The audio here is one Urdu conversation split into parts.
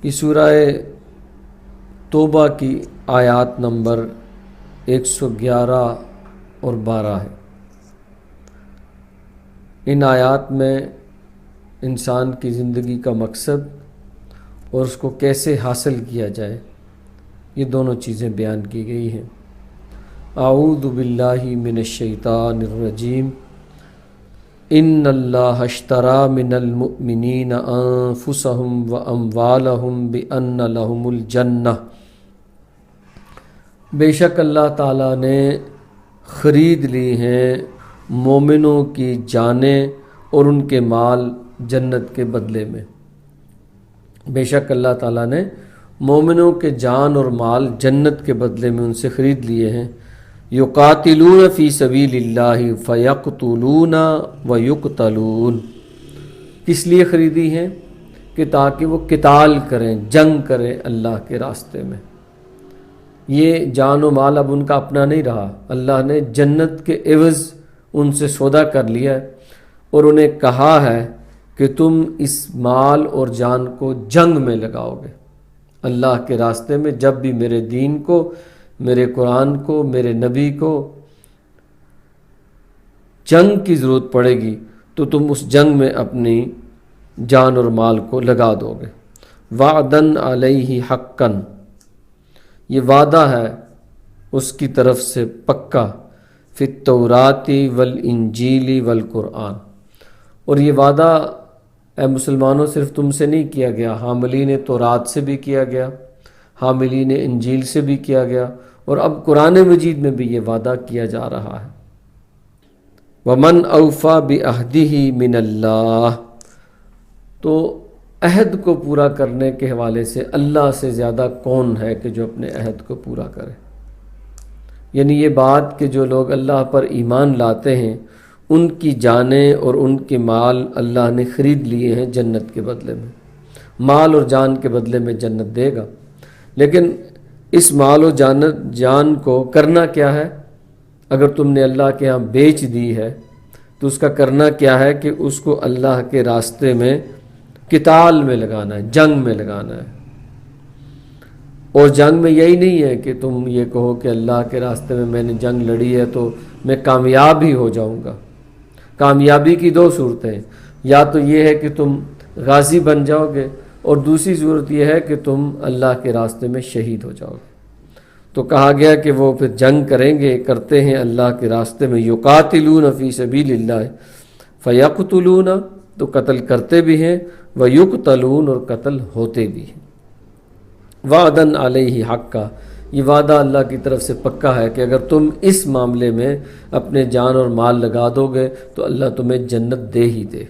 یہ سورہ توبہ کی آیات نمبر 111 اور 12 ہے۔ ان آیات میں انسان کی زندگی کا مقصد اور اس کو کیسے حاصل کیا جائے، یہ دونوں چیزیں بیان کی گئی ہیں۔ اعوذ باللہ من الشیطان الرجیم، ان اللہ اشتری من المؤمنین انفسهم واموالهم بان لهم الجنہ، بے شک اللہ تعالیٰ نے خرید لی ہیں مومنوں کی جانیں اور ان کے مال جنت کے بدلے میں۔ بے شک اللہ تعالیٰ نے مومنوں کے جان اور مال جنت کے بدلے میں ان سے خرید لیے ہیں۔ یقاتلون فی سبیل اللہ فیقتلون ویقتلون، کس لیے خریدی ہیں؟ کہ تاکہ وہ قتال کریں، جنگ کریں اللہ کے راستے میں۔ یہ جان و مال اب ان کا اپنا نہیں رہا، اللہ نے جنت کے عوض ان سے سودا کر لیا ہے اور انہیں کہا ہے کہ تم اس مال اور جان کو جنگ میں لگاؤ گے اللہ کے راستے میں۔ جب بھی میرے دین کو، میرے قرآن کو، میرے نبی کو جنگ کی ضرورت پڑے گی تو تم اس جنگ میں اپنی جان اور مال کو لگا دو گے۔ وعدن علیہ حقاً، یہ وعدہ ہے اس کی طرف سے پکا، فی التوراۃ والانجیل والقرآن، اور یہ وعدہ اے مسلمانوں صرف تم سے نہیں کیا گیا، حاملین تورات سے بھی کیا گیا، حاملین انجیل سے بھی کیا گیا، اور اب قرآن مجید میں بھی یہ وعدہ کیا جا رہا ہے۔ وَمَنْ أَوْفَى بِعَهْدِهِ مِنَ اللَّهِ، تو عہد کو پورا کرنے کے حوالے سے اللہ سے زیادہ کون ہے کہ جو اپنے عہد کو پورا کرے؟ یعنی یہ بات کہ جو لوگ اللہ پر ایمان لاتے ہیں ان کی جانیں اور ان کے مال اللہ نے خرید لیے ہیں جنت کے بدلے میں، مال اور جان کے بدلے میں جنت دے گا۔ لیکن اس مال و جان کو کرنا کیا ہے؟ اگر تم نے اللہ کے ہاں بیچ دی ہے تو اس کا کرنا کیا ہے کہ اس کو اللہ کے راستے میں قتال میں لگانا ہے، جنگ میں لگانا ہے۔ اور جنگ میں یہی نہیں ہے کہ تم یہ کہو کہ اللہ کے راستے میں میں نے جنگ لڑی ہے تو میں کامیاب ہی ہو جاؤں گا۔ کامیابی کی دو صورتیں ہیں، یا تو یہ ہے کہ تم غازی بن جاؤ گے، اور دوسری صورت یہ ہے کہ تم اللہ کے راستے میں شہید ہو جاؤ گے۔ تو کہا گیا کہ وہ پھر جنگ کریں گے، کرتے ہیں اللہ کے راستے میں، یقاتلون فی سبیل اللہ فیقتلون، تو قتل کرتے بھی ہیں، ویقتلون، اور قتل ہوتے بھی ہیں۔ وعدن علیہ حقا، یہ وعدہ اللہ کی طرف سے پکا ہے کہ اگر تم اس معاملے میں اپنے جان اور مال لگا دو گے تو اللہ تمہیں جنت دے ہی دے۔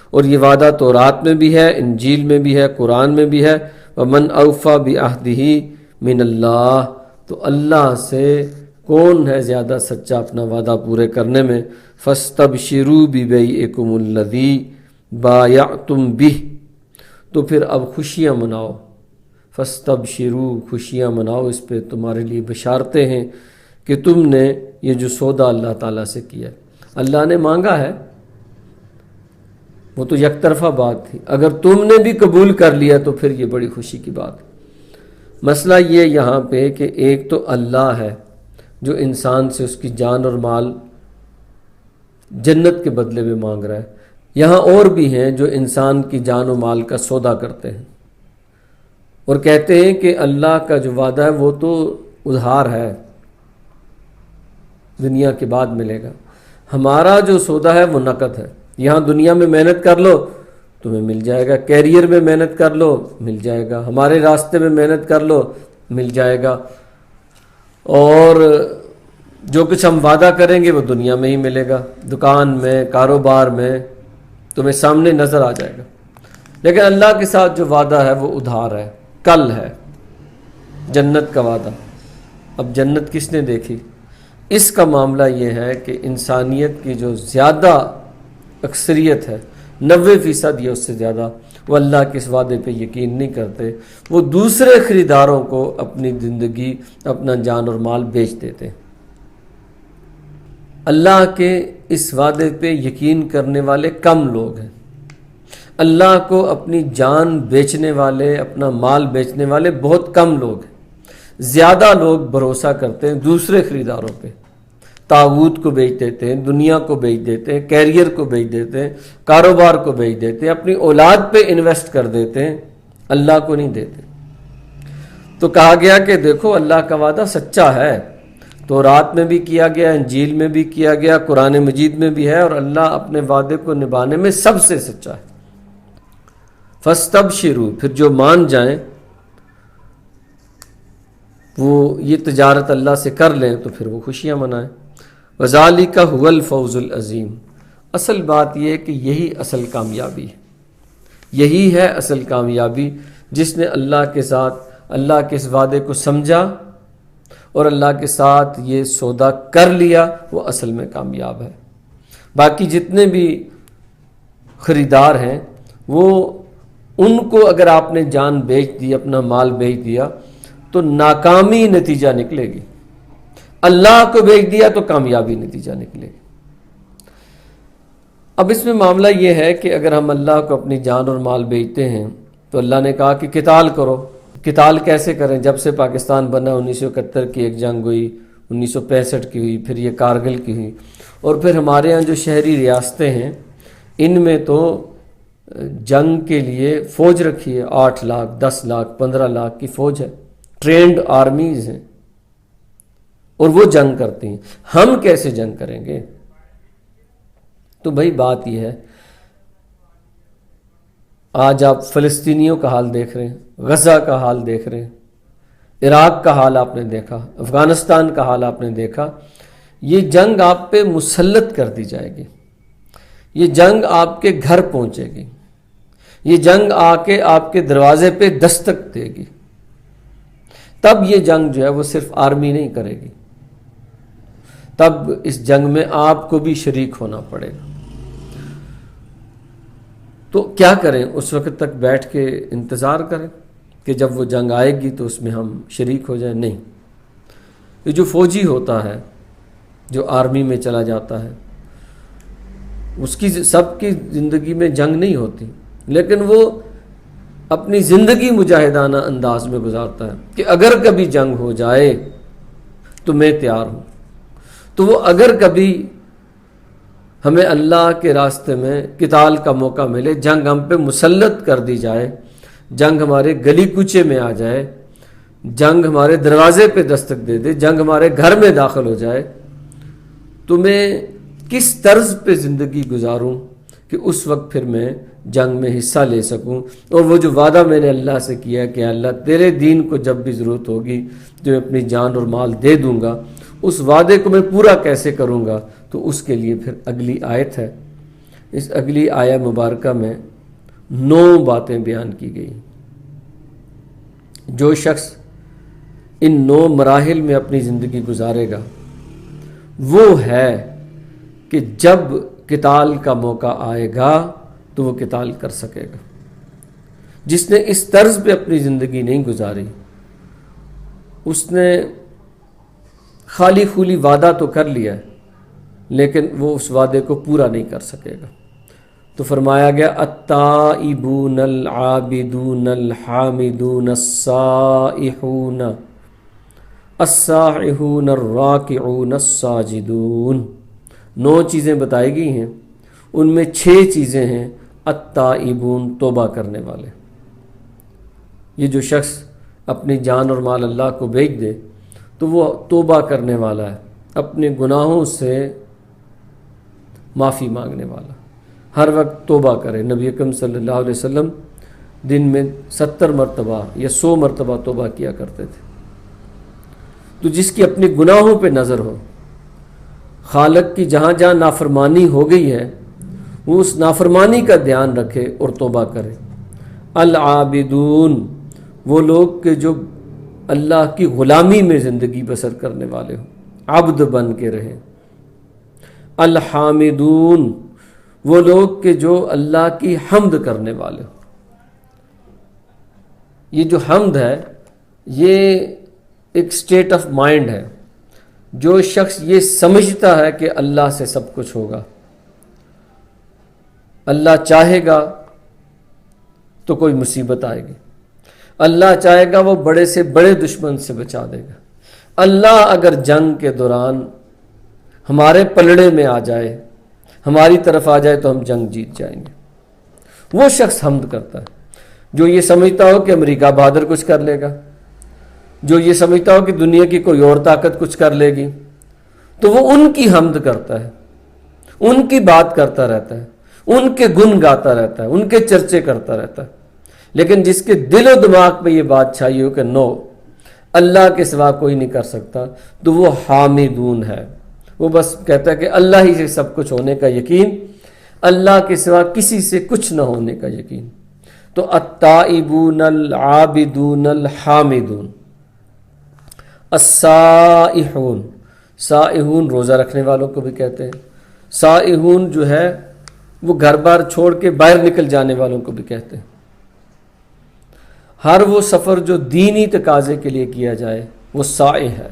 اور یہ وعدہ تورات میں بھی ہے، انجیل میں بھی ہے، قرآن میں بھی ہے۔ ومن اوفی بعہدہ من اللہ، تو اللہ سے کون ہے زیادہ سچا اپنا وعدہ پورے کرنے میں؟ فاستبشروا ببیعکم الذی بایعتم بہ، تو پھر اب خوشیاں مناؤ۔ فاستبشروا، خوشیاں مناؤ، اس پہ تمہارے لیے بشارتیں ہیں کہ تم نے یہ جو سودا اللہ تعالیٰ سے کیا، اللہ نے مانگا ہے، وہ تو یک طرفہ بات تھی، اگر تم نے بھی قبول کر لیا تو پھر یہ بڑی خوشی کی بات ہے۔ مسئلہ یہ یہاں پہ کہ ایک تو اللہ ہے جو انسان سے اس کی جان اور مال جنت کے بدلے میں مانگ رہا ہے، یہاں اور بھی ہیں جو انسان کی جان و مال کا سودا کرتے ہیں اور کہتے ہیں کہ اللہ کا جو وعدہ ہے وہ تو ادھار ہے، دنیا کے بعد ملے گا، ہمارا جو سودا ہے وہ نقد ہے، یہاں دنیا میں محنت کر لو تمہیں مل جائے گا، کیریئر میں محنت کر لو مل جائے گا، ہمارے راستے میں محنت کر لو مل جائے گا، اور جو کچھ ہم وعدہ کریں گے وہ دنیا میں ہی ملے گا، دکان میں، کاروبار میں تمہیں سامنے نظر آ جائے گا۔ لیکن اللہ کے ساتھ جو وعدہ ہے وہ ادھار ہے، کل ہے، جنت کا وعدہ۔ اب جنت کس نے دیکھی؟ اس کا معاملہ یہ ہے کہ انسانیت کی جو زیادہ اکثریت ہے، 90% یا اس سے زیادہ، وہ اللہ کے اس وعدے پہ یقین نہیں کرتے، وہ دوسرے خریداروں کو اپنی زندگی، اپنا جان اور مال بیچ دیتے ہیں۔ اللہ کے اس وعدے پہ یقین کرنے والے کم لوگ ہیں۔ اللہ کو اپنی جان بیچنے والے، اپنا مال بیچنے والے بہت کم لوگ ہیں۔ زیادہ لوگ بھروسہ کرتے ہیں دوسرے خریداروں پہ، طاغوت کو بیچ دیتے ہیں، دنیا کو بیچ دیتے ہیں، کیریئر کو بیچ دیتے ہیں، کاروبار کو بیچ دیتے ہیں، اپنی اولاد پہ انویسٹ کر دیتے ہیں، اللہ کو نہیں دیتے۔ تو کہا گیا کہ دیکھو اللہ کا وعدہ سچا ہے، تورات میں بھی کیا گیا، انجیل میں بھی کیا گیا، قرآن مجید میں بھی ہے، اور اللہ اپنے وعدے کو نبھانے میں سب سے سچا ہے۔ فَاسْتَبْشِرُوا، پھر جو مان جائیں وہ یہ تجارت اللہ سے کر لیں تو پھر وہ خوشیاں منائیں۔ وَذَلِكَ هُوَ الْفَوْزُ الْعَظِيمُ، اصل بات یہ ہے کہ یہی اصل کامیابی ہے، یہی ہے اصل کامیابی۔ جس نے اللہ کے ساتھ، اللہ کے اس وعدے کو سمجھا اور اللہ کے ساتھ یہ سودا کر لیا، وہ اصل میں کامیاب ہے۔ باقی جتنے بھی خریدار ہیں وہ، ان کو اگر آپ نے جان بیچ دی، اپنا مال بیچ دیا تو ناکامی نتیجہ نکلے گی، اللہ کو بیچ دیا تو کامیابی نتیجہ نکلے گی۔ اب اس میں معاملہ یہ ہے کہ اگر ہم اللہ کو اپنی جان اور مال بیچتے ہیں تو اللہ نے کہا کہ قتال کرو۔ قتال کیسے کریں؟ جب سے پاکستان بنا 1971 کی ایک جنگ ہوئی، 1965 کی ہوئی، پھر یہ کارگل کی ہوئی، اور پھر ہمارے ہاں جو شہری ریاستیں ہیں ان میں تو جنگ کے لیے فوج رکھی ہے، 8 لاکھ 10 لاکھ 15 لاکھ کی فوج ہے، ٹرینڈ آرمیز ہیں، اور وہ جنگ کرتی ہیں۔ ہم کیسے جنگ کریں گے؟ تو بھائی بات یہ ہے، آج آپ فلسطینیوں کا حال دیکھ رہے ہیں، غزہ کا حال دیکھ رہے ہیں، عراق کا حال آپ نے دیکھا، افغانستان کا حال آپ نے دیکھا۔ یہ جنگ آپ پہ مسلط کر دی جائے گی، یہ جنگ آپ کے گھر پہنچے گی، یہ جنگ آ کے آپ کے دروازے پہ دستک دے گی۔ تب یہ جنگ جو ہے وہ صرف آرمی نہیں کرے گی، تب اس جنگ میں آپ کو بھی شریک ہونا پڑے گا۔ تو کیا کریں؟ اس وقت تک بیٹھ کے انتظار کریں کہ جب وہ جنگ آئے گی تو اس میں ہم شریک ہو جائیں؟ نہیں۔ یہ جو فوجی ہوتا ہے، جو آرمی میں چلا جاتا ہے، اس کی سب کی زندگی میں جنگ نہیں ہوتی، لیکن وہ اپنی زندگی مجاہدانہ انداز میں گزارتا ہے کہ اگر کبھی جنگ ہو جائے تو میں تیار ہوں۔ تو وہ اگر کبھی ہمیں اللہ کے راستے میں قتال کا موقع ملے، جنگ ہم پہ مسلط کر دی جائے، جنگ ہمارے گلی کوچے میں آ جائے، جنگ ہمارے دروازے پہ دستک دے دے، جنگ ہمارے گھر میں داخل ہو جائے، تو میں کس طرز پہ زندگی گزاروں کہ اس وقت پھر میں جنگ میں حصہ لے سکوں، اور وہ جو وعدہ میں نے اللہ سے کیا کہ اللہ تیرے دین کو جب بھی ضرورت ہوگی تو میں اپنی جان اور مال دے دوں گا، اس وعدے کو میں پورا کیسے کروں گا؟ تو اس کے لیے پھر اگلی آیت ہے۔ اس اگلی آیت مبارکہ میں 9 باتیں بیان کی گئی۔ جو شخص ان 9 مراحل میں اپنی زندگی گزارے گا وہ ہے کہ جب قتال کا موقع آئے گا تو وہ قتال کر سکے گا۔ جس نے اس طرز پہ اپنی زندگی نہیں گزاری، اس نے خالی خولی وعدہ تو کر لیا ہے لیکن وہ اس وعدے کو پورا نہیں کر سکے گا۔ تو فرمایا گیا التائبون العابدون الحامدون السائحون السائحون الراکعون الساجدون۔ 9 چیزیں بتائی گئی ہیں، ان میں 6 چیزیں ہیں التائبون، توبہ کرنے والے۔ یہ جو شخص اپنی جان اور مال اللہ کو بیچ دے تو وہ توبہ کرنے والا ہے، اپنے گناہوں سے معافی مانگنے والا، ہر وقت توبہ کرے۔ نبی اکرم صلی اللہ علیہ وسلم دن میں 70 مرتبہ یا 100 مرتبہ توبہ کیا کرتے تھے۔ تو جس کی اپنے گناہوں پہ نظر ہو، خالق کی جہاں جہاں نافرمانی ہو گئی ہے وہ اس نافرمانی کا دھیان رکھے اور توبہ کرے۔ العابدون، وہ لوگ کہ جو اللہ کی غلامی میں زندگی بسر کرنے والے ہوں، عبد بن کے رہیں۔ الحامدون، وہ لوگ کہ جو اللہ کی حمد کرنے والے ہوں۔ یہ جو حمد ہے یہ ایک سٹیٹ آف مائنڈ ہے۔ جو شخص یہ سمجھتا ہے کہ اللہ سے سب کچھ ہوگا، اللہ چاہے گا تو کوئی مصیبت آئے گی، اللہ چاہے گا وہ بڑے سے بڑے دشمن سے بچا دے گا۔ اللہ اگر جنگ کے دوران ہمارے پلڑے میں آ جائے، ہماری طرف آ جائے تو ہم جنگ جیت جائیں گے۔ وہ شخص حمد کرتا ہے جو یہ سمجھتا ہو کہ امریکہ بہادر کچھ کر لے گا، جو یہ سمجھتا ہو کہ دنیا کی کوئی اور طاقت کچھ کر لے گی، تو وہ ان کی حمد کرتا ہے، ان کی بات کرتا رہتا ہے، ان کے گن گاتا رہتا ہے، ان کے چرچے کرتا رہتا ہے۔ لیکن جس کے دل و دماغ پہ یہ بات چھائی ہو کہ نو، اللہ کے سوا کوئی نہیں کر سکتا، تو وہ حامدون ہے۔ وہ بس کہتا ہے کہ اللہ ہی سے سب کچھ ہونے کا یقین، اللہ کے سوا کسی سے کچھ نہ ہونے کا یقین۔ تو التائبون العابدون الحامدون السائحون، سائحون روزہ رکھنے والوں کو بھی کہتے ہیں، سائحون جو ہے وہ گھر بار چھوڑ کے باہر نکل جانے والوں کو بھی کہتے ہیں۔ ہر وہ سفر جو دینی تقاضے کے لیے کیا جائے وہ سائح ہے۔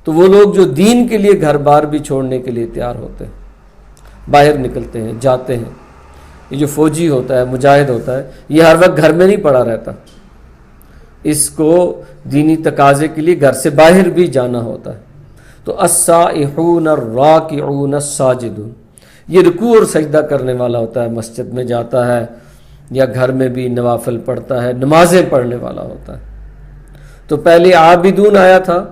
تو وہ لوگ جو دین کے لیے گھر بار بھی چھوڑنے کے لیے تیار ہوتے ہیں، باہر نکلتے ہیں، جاتے ہیں۔ یہ جو فوجی ہوتا ہے، مجاہد ہوتا ہے، یہ ہر وقت گھر میں نہیں پڑا رہتا، اس کو دینی تقاضے کے لیے گھر سے باہر بھی جانا ہوتا ہے۔ تو السائحون الراکعون الساجدون، یہ رکوع اور سجدہ کرنے والا ہوتا ہے، مسجد میں جاتا ہے یا گھر میں بھی نوافل پڑھتا ہے، نمازیں پڑھنے والا ہوتا ہے۔ تو پہلے عابدون آیا تھا،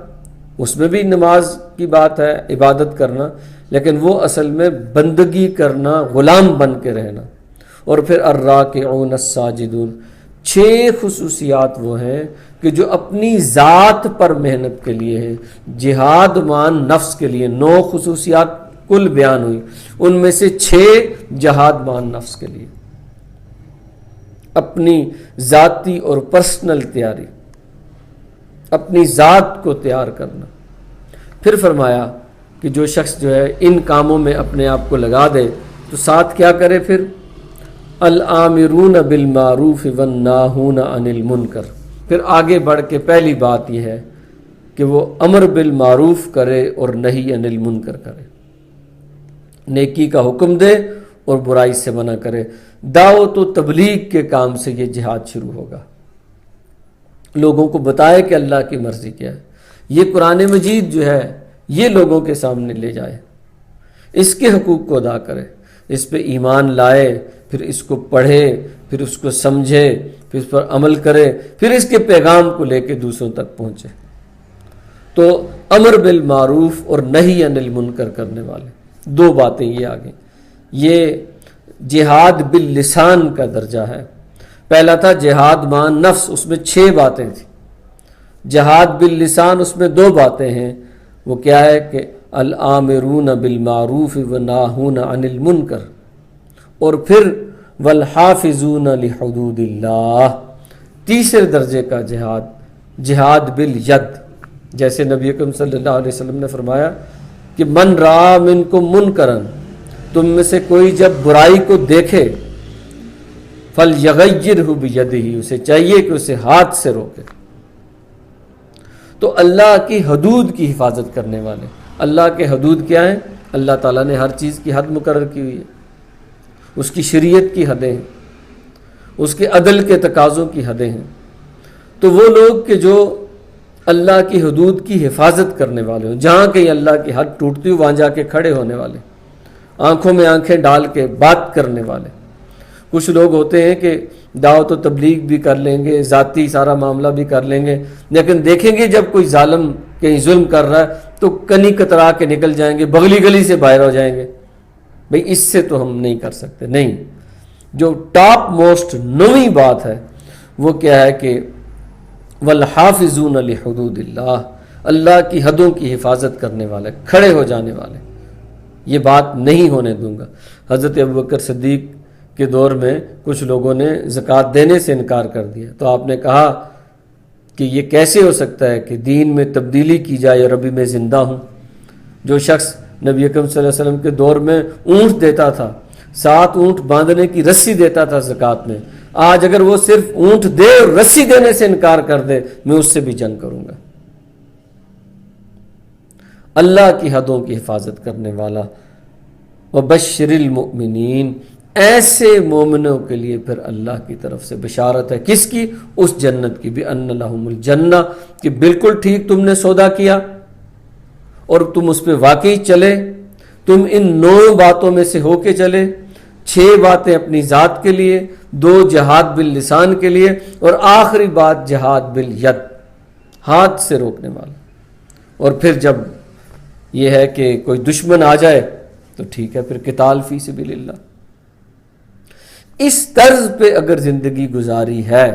اس میں بھی نماز کی بات ہے، عبادت کرنا، لیکن وہ اصل میں بندگی کرنا، غلام بن کے رہنا۔ اور پھر الراکعون الساجدون، 6 خصوصیات وہ ہیں کہ جو اپنی ذات پر محنت کے لیے ہیں، جہاد مان نفس کے لیے۔ 9 خصوصیات کل بیان ہوئی، ان میں سے 6 جہاد مان نفس کے لیے، اپنی ذاتی اور پرسنل تیاری، اپنی ذات کو تیار کرنا۔ پھر فرمایا کہ جو شخص جو ہے ان کاموں میں اپنے آپ کو لگا دے تو ساتھ کیا کرے پھر؟ الآمرون بالمعروف والناہون عن المنکر۔ پھر آگے بڑھ کے پہلی بات یہ ہے کہ وہ امر بالمعروف کرے اور نہی عن المنکر کرے، نیکی کا حکم دے اور برائی سے منع کرے۔ دعوت و تبلیغ کے کام سے یہ جہاد شروع ہوگا، لوگوں کو بتائے کہ اللہ کی مرضی کیا ہے، یہ قرآن مجید جو ہے یہ لوگوں کے سامنے لے جائے، اس کے حقوق کو ادا کرے، اس پہ ایمان لائے، پھر اس کو پڑھے، پھر اس کو سمجھے، پھر اس پر عمل کرے، پھر اس کے پیغام کو لے کے دوسروں تک پہنچے۔ تو امر بالمعروف اور نہی عن المنکر کرنے والے، 2 باتیں یہ آگے۔ یہ جہاد باللسان کا درجہ ہے۔ پہلا تھا جہاد مان نفس، اس میں 6 باتیں تھیں۔ جہاد باللسان، اس میں 2 باتیں ہیں۔ وہ کیا ہے کہ الآمرون بالمعروف والناہون عن المنکر، اور پھر والحافظون لحدود اللہ، تیسرے درجے کا جہاد، جہاد بالید۔ جیسے نبی اکرم صلی اللہ علیہ وسلم نے فرمایا کہ من رأى منکم منکرا، تم میں سے کوئی جب برائی کو دیکھے، فلیغیرہ بیدہ، اسے چاہیے کہ اسے ہاتھ سے روکے۔ تو اللہ کی حدود کی حفاظت کرنے والے، اللہ کے حدود کیا ہیں؟ اللہ تعالیٰ نے ہر چیز کی حد مقرر کی ہوئی ہے، اس کی شریعت کی حدیں ہیں، اس کے عدل کے تقاضوں کی حدیں ہیں۔ تو وہ لوگ کہ جو اللہ کی حدود کی حفاظت کرنے والے ہوں، جہاں کہیں اللہ کی حد ٹوٹتی ہو وہاں جا کے کھڑے ہونے والے، آنکھوں میں آنکھیں ڈال کے بات کرنے والے۔ کچھ لوگ ہوتے ہیں کہ دعوت و تبلیغ بھی کر لیں گے، ذاتی سارا معاملہ بھی کر لیں گے، لیکن دیکھیں گے جب کوئی ظالم کہیں ظلم کر رہا ہے تو کنی کترا کے نکل جائیں گے، بغلی گلی سے باہر ہو جائیں گے، بھئی اس سے تو ہم نہیں کر سکتے۔ نہیں، جو ٹاپ موسٹ 9ویں بات ہے وہ کیا ہے کہ والحافظون لحدود اللہ، اللہ کی حدوں کی حفاظت کرنے والے، کھڑے ہو جانے والے۔ یہ بات نہیں ہونے دوں گا۔ حضرت ابوبکر صدیق کے دور میں کچھ لوگوں نے زکوٰۃ دینے سے انکار کر دیا، تو آپ نے کہا کہ یہ کیسے ہو سکتا ہے کہ دین میں تبدیلی کی جائے اور ابھی میں زندہ ہوں۔ جو شخص نبی اکرم صلی اللہ علیہ وسلم کے دور میں اونٹ دیتا تھا، 7 اونٹ باندھنے کی رسی دیتا تھا زکوٰۃ میں، آج اگر وہ صرف اونٹ دے اور رسی دینے سے انکار کر دے، میں اس سے بھی جنگ کروں گا۔ اللہ کی حدوں کی حفاظت کرنے والا۔ وبشر المؤمنین، ایسے مومنوں کے لیے پھر اللہ کی طرف سے بشارت ہے، کس کی؟ اس جنت کی، بِأَنَّ لَهُمُ الْجَنَّةَ، کہ بالکل ٹھیک تم نے سودا کیا اور تم اس پہ واقعی چلے، تم ان 9 باتوں میں سے ہو کے چلے، 6 باتیں اپنی ذات کے لیے، 2 جہاد باللسان کے لیے، اور آخری بات جہاد بالید، ہاتھ سے روکنے والا۔ اور پھر جب یہ ہے کہ کوئی دشمن آ جائے تو ٹھیک ہے، پھر قتال فی سبیل اللہ۔ اس طرز پہ اگر زندگی گزاری ہے،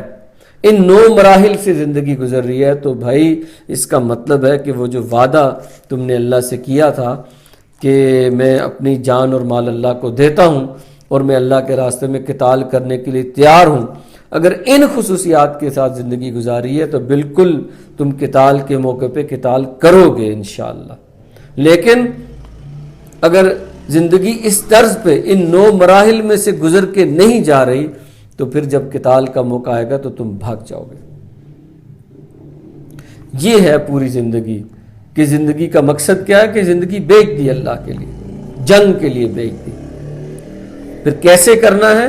ان 9 مراحل سے زندگی گزر رہی ہے، تو بھائی اس کا مطلب ہے کہ وہ جو وعدہ تم نے اللہ سے کیا تھا کہ میں اپنی جان اور مال اللہ کو دیتا ہوں اور میں اللہ کے راستے میں قتال کرنے کے لیے تیار ہوں، اگر ان خصوصیات کے ساتھ زندگی گزاری ہے تو بالکل تم قتال کے موقع پہ قتال کرو گے انشاءاللہ۔ لیکن اگر زندگی اس طرز پہ ان 9 مراحل میں سے گزر کے نہیں جا رہی تو پھر جب قتال کا موقع آئے گا تو تم بھاگ جاؤ گے۔ یہ ہے پوری زندگی، کہ زندگی کا مقصد کیا ہے؟ کہ زندگی بیچ دی اللہ کے لیے، جنگ کے لیے بیچ دی۔ پھر کیسے کرنا ہے؟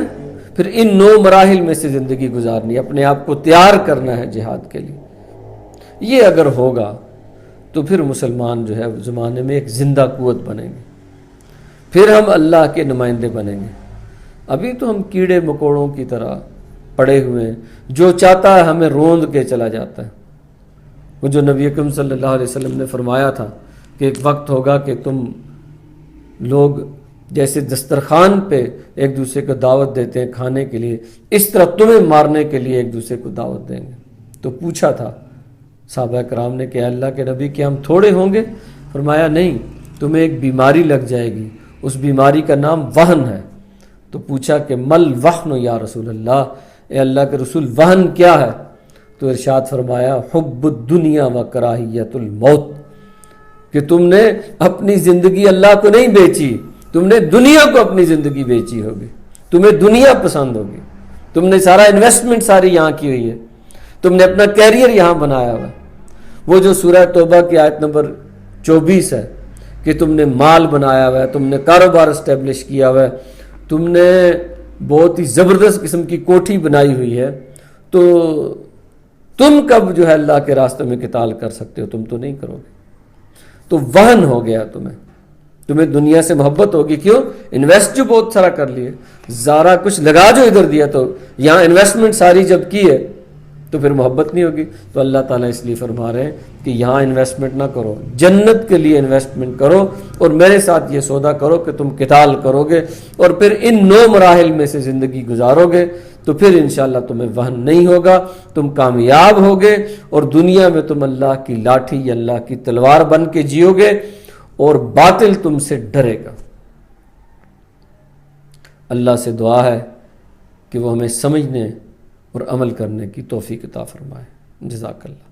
پھر ان 9 مراحل میں سے زندگی گزارنی، اپنے آپ کو تیار کرنا ہے جہاد کے لیے۔ یہ اگر ہوگا تو پھر مسلمان جو ہے زمانے میں ایک زندہ قوت بنیں گے، پھر ہم اللہ کے نمائندے بنیں گے۔ ابھی تو ہم کیڑے مکوڑوں کی طرح پڑے ہوئے ہیں، جو چاہتا ہے ہمیں روند کے چلا جاتا ہے۔ وہ جو نبی اکرم صلی اللہ علیہ وسلم نے فرمایا تھا کہ ایک وقت ہوگا کہ تم لوگ جیسے دسترخوان پہ ایک دوسرے کو دعوت دیتے ہیں کھانے کے لیے، اس طرح تمہیں مارنے کے لیے ایک دوسرے کو دعوت دیں گے۔ تو پوچھا تھا صحابہ کرام نے کہ اللہ کے نبی کہ ہم تھوڑے ہوں گے؟ فرمایا نہیں، تمہیں ایک بیماری لگ جائے گی، اس بیماری کا نام وہن ہے۔ تو پوچھا کہ مل وہن یا رسول اللہ، اے اللہ کے رسول وہن کیا ہے؟ تو ارشاد فرمایا حب الدنیا و کراہیت الموت، کہ تم نے اپنی زندگی اللہ کو نہیں بیچی، تم نے دنیا کو اپنی زندگی بیچی ہوگی، تمہیں دنیا پسند ہوگی، تم نے سارا انویسٹمنٹ ساری یہاں کی ہوئی ہے، تم نے اپنا کیریئر یہاں بنایا ہوا ہے۔ وہ جو سورہ توبہ کی آیت نمبر 24 ہے کہ تم نے مال بنایا ہوا ہے، تم نے کاروبار اسٹیبلش کیا ہوا ہے، تم نے بہت ہی زبردست قسم کی کوٹھی بنائی ہوئی ہے، تو تم کب جو ہے اللہ کے راستے میں قتال کر سکتے ہو؟ تم تو نہیں کرو گے۔ تو وہن ہو گیا تمہیں دنیا سے محبت ہوگی، کیوں؟ انویسٹ جو بہت سارا کر لیے، سارا کچھ لگا جو ادھر دیا، تو یہاں انویسٹمنٹ ساری جب کی ہے تو پھر محبت نہیں ہوگی۔ تو اللہ تعالیٰ اس لیے فرما رہے ہیں کہ یہاں انویسٹمنٹ نہ کرو، جنت کے لیے انویسٹمنٹ کرو، اور میرے ساتھ یہ سودا کرو کہ تم قتال کرو گے اور پھر ان 9 مراحل میں سے زندگی گزارو گے، تو پھر انشاءاللہ تمہیں وہن نہیں ہوگا، تم کامیاب ہوگے، اور دنیا میں تم اللہ کی لاٹھی یا اللہ کی تلوار بن کے جیو گے، اور باطل تم سے ڈرے گا۔ اللہ سے دعا ہے کہ وہ ہمیں سمجھنے اور عمل کرنے کی توفیق عطا فرمائے۔ جزاک اللہ۔